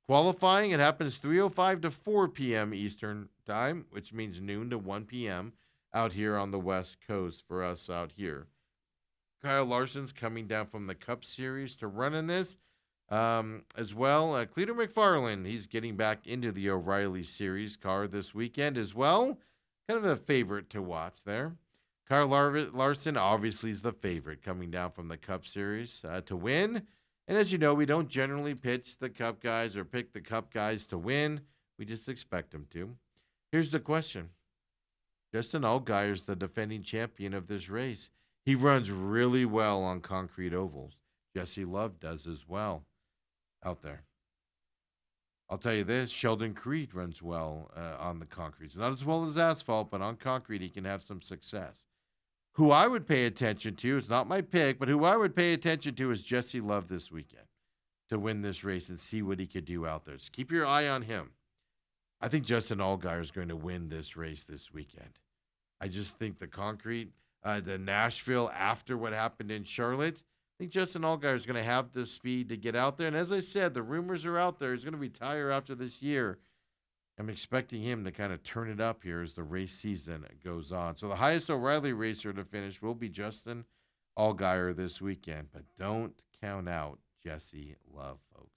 Qualifying, it happens 3:05 to 4 p.m. Eastern time, which means noon to 1 p.m. out here on the West Coast for us out here. Kyle Larson's coming down from the Cup Series to run in this. As well, Cleto McFarland, he's getting back into the O'Reilly Series car this weekend as well. Kind of a favorite to watch there. Kyle Larson obviously is the favorite coming down from the Cup Series to win. And as you know, we don't generally pitch the Cup guys or pick the Cup guys to win. We just expect them to. Here's the question. Justin Allgaier is the defending champion of this race. He runs really well on concrete ovals. Jesse Love does as well out there. I'll tell you this, Sheldon Creed runs well on the concrete. Not as well as asphalt, but on concrete he can have some success. Who I would pay attention to, it's not my pick, but who I would pay attention to is Jesse Love this weekend to win this race and see what he could do out there. So keep your eye on him. I think Justin Allgaier is going to win this race this weekend. I just think the concrete, the Nashville after what happened in Charlotte, I think Justin Allgaier is going to have the speed to get out there. And as I said, the rumors are out there. He's going to retire after this year. I'm expecting him to kind of turn it up here as the race season goes on. So the highest O'Reilly racer to finish will be Justin Allgaier this weekend. But don't count out Jesse Love, folks.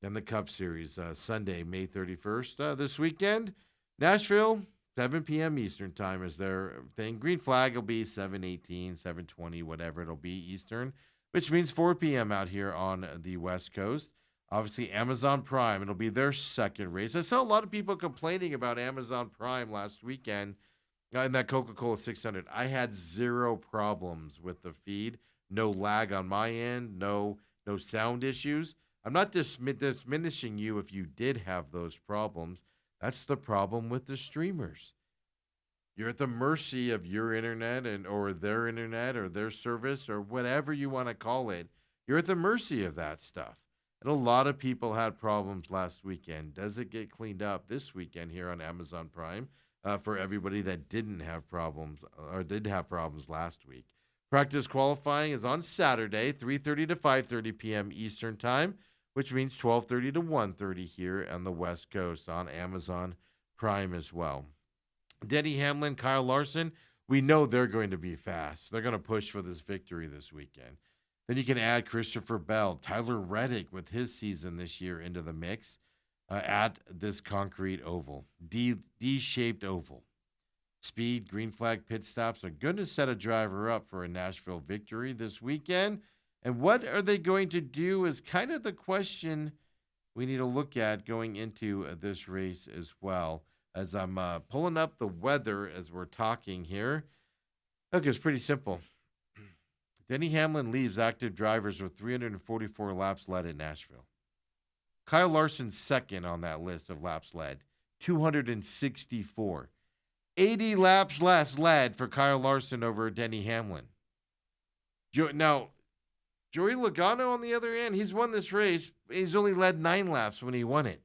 Then the Cup Series, Sunday, May 31st. This weekend, Nashville, 7 p.m. Eastern time is their thing. Green flag will be 7:18, 7:20, whatever it'll be Eastern, which means 4 p.m. out here on the West Coast. Obviously, Amazon Prime, it'll be their second race. I saw a lot of people complaining about Amazon Prime last weekend in that Coca-Cola 600. I had zero problems with the feed. No lag on my end, no sound issues. I'm not diminishing you if you did have those problems. That's the problem with the streamers. You're at the mercy of your internet or their service or whatever you want to call it. You're at the mercy of that stuff. And a lot of people had problems last weekend. Does it get cleaned up this weekend here on Amazon Prime for everybody that didn't have problems or did have problems last week? Practice qualifying is on Saturday, 3:30 to 5:30 p.m. Eastern time, which means 12:30 to 1:30 here on the West Coast on Amazon Prime as well. Denny Hamlin, Kyle Larson, we know they're going to be fast. They're going to push for this victory this weekend. Then you can add Christopher Bell, Tyler Reddick with his season this year into the mix at this concrete oval, D-shaped oval. Speed, green flag pit stops are going to set a driver up for a Nashville victory this weekend. And what are they going to do is kind of the question we need to look at going into this race as well. As I'm pulling up the weather as we're talking here. Look, it's pretty simple. Denny Hamlin leaves active drivers with 344 laps led at Nashville. Kyle Larson's second on that list of laps led, 264. 80 laps less led for Kyle Larson over Denny Hamlin. Now, Joey Logano, on the other hand, he's won this race. He's only led 9 laps when he won it.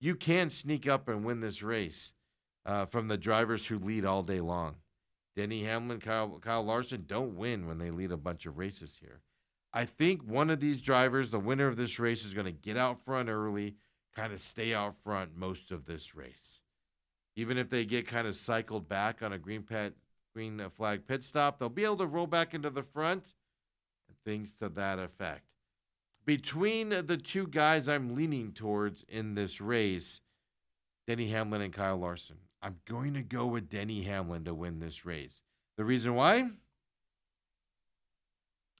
You can sneak up and win this race from the drivers who lead all day long. Denny Hamlin, Kyle Larson don't win when they lead a bunch of races here. I think one of these drivers, the winner of this race, is going to get out front early, kind of stay out front most of this race. Even if they get kind of cycled back on a green flag pit stop, they'll be able to roll back into the front and things to that effect. Between the two guys I'm leaning towards in this race, Denny Hamlin and Kyle Larson, I'm going to go with Denny Hamlin to win this race. The reason why?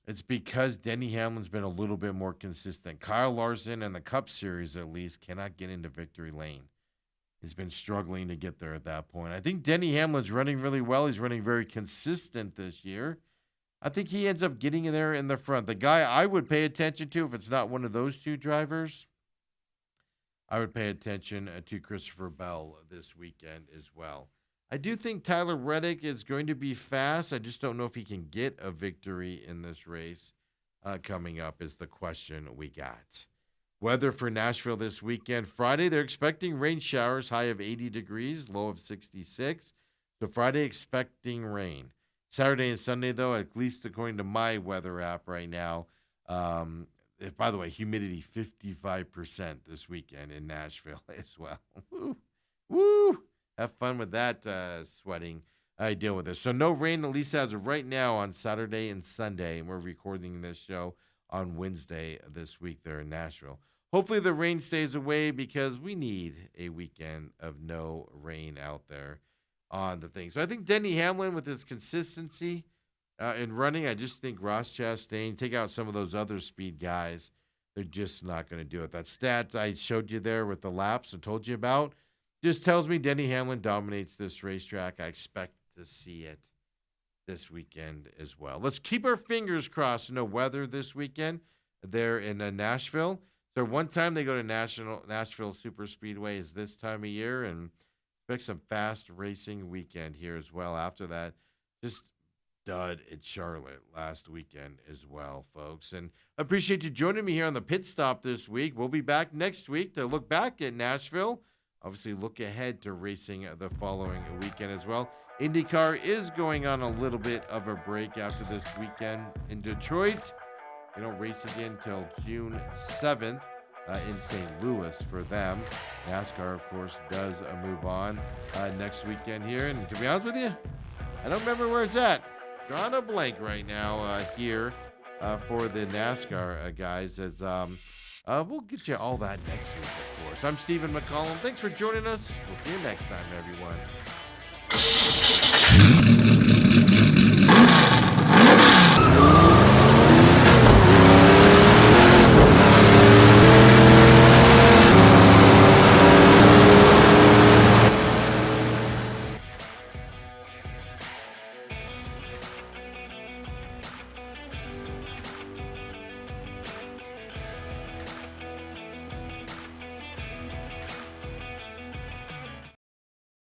It's because Denny Hamlin's been a little bit more consistent. Kyle Larson and the Cup Series, at least, cannot get into victory lane. He's been struggling to get there at that point. I think Denny Hamlin's running really well. He's running very consistent this year. I think he ends up getting there in the front. The guy I would pay attention to, if it's not one of those two drivers, I would pay attention to Christopher Bell this weekend as well. I do think Tyler Reddick is going to be fast. I just don't know if he can get a victory in this race coming up is the question we got. Weather for Nashville this weekend. Friday, they're expecting rain showers, high of 80 degrees, low of 66. So Friday, expecting rain. Saturday and Sunday, though, at least according to my weather app right now, by the way, humidity 55% this weekend in Nashville as well. Woo! Woo! Have fun with that sweating. I deal with this. So no rain, at least as of right now, on Saturday and Sunday. And we're recording this show on Wednesday this week there in Nashville. Hopefully the rain stays away because we need a weekend of no rain out there on the thing. So I think Denny Hamlin with his consistency in running, I just think Ross Chastain, take out some of those other speed guys, they're just not going to do it. That stat I showed you there with the laps and told you about just tells me Denny Hamlin dominates this racetrack. I expect to see it this weekend as well. Let's keep our fingers crossed. No weather this weekend there in Nashville. So one time they go to Nashville Super Speedway is this time of year, and expect some fast racing weekend here as well. After that, just dud at Charlotte last weekend as well, folks. And I appreciate you joining me here on the pit stop this week. We'll be back next week to look back at Nashville. Obviously, look ahead to racing the following weekend as well. IndyCar is going on a little bit of a break after this weekend in Detroit. They don't race again until June 7th in St. Louis for them. NASCAR, of course, does move on next weekend here. And to be honest with you, I don't remember where it's at. Drawing a blank right now here for the NASCAR guys as we'll get you all that next week, of course. I'm Stephen McCollum. Thanks for joining us. We'll see you next time, everyone.